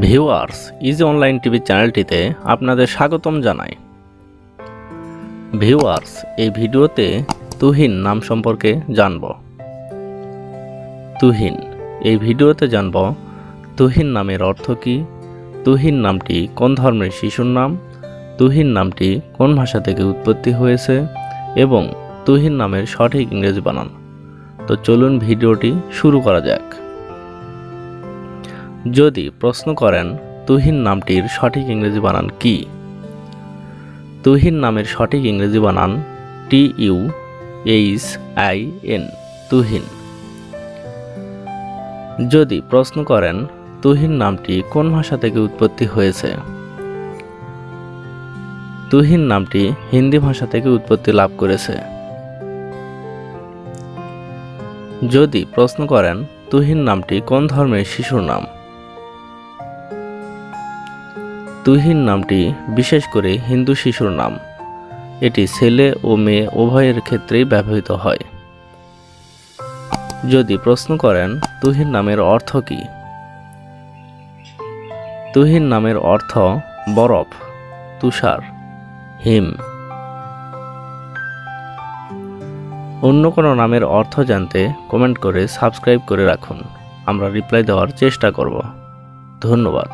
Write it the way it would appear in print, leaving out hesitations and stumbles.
Viewers easy online TV চ্যানেলটিতে আপনাদের স্বাগতম জানাই। ভিউয়ার্স, এই ভিডিওতে তুহিন নাম সম্পর্কে জানব। তুহিন, এই ভিডিওতে জানব তুহিন নামের অর্থ কী, তুহিন নামটি কোন ধর্মের শিশুর নাম, তুহিন নামটি কোন ভাষা থেকে উৎপত্তি হয়েছে এবং তুহিন নামের সঠিক ইংরেজি বানান। তো চলুন ভিডিওটি শুরু করা যাক। যদি প্রশ্ন করেন তুহিন নামটির সঠিক ইংরেজি বানান কি, তুহিন নামের সঠিক ইংরেজি বানান TUHIN, তুহিন। যদি প্রশ্ন করেন তুহিন নামটি কোন ভাষা থেকে উৎপত্তি হয়েছে, তুহিন নামটি হিন্দি ভাষা থেকে উৎপত্তি লাভ করেছে। যদি প্রশ্ন করেন তুহিন নামটি কোন ধর্মের শিশুর নাম, তুহিন নামটি বিশেষ করে হিন্দু শিশুর নাম। এটি ছেলে ও মেয়ে উভয়ের ক্ষেত্রেই ব্যবহৃত হয়। যদি প্রশ্ন করেন তুহিন নামের অর্থ কী, তুহিন নামের অর্থ বরফ, তুষার, হিম। অন্য কোনো নামের অর্থ জানতে কমেন্ট করে সাবস্ক্রাইব করে রাখুন, আমরা রিপ্লাই দেওয়ার চেষ্টা করব। ধন্যবাদ।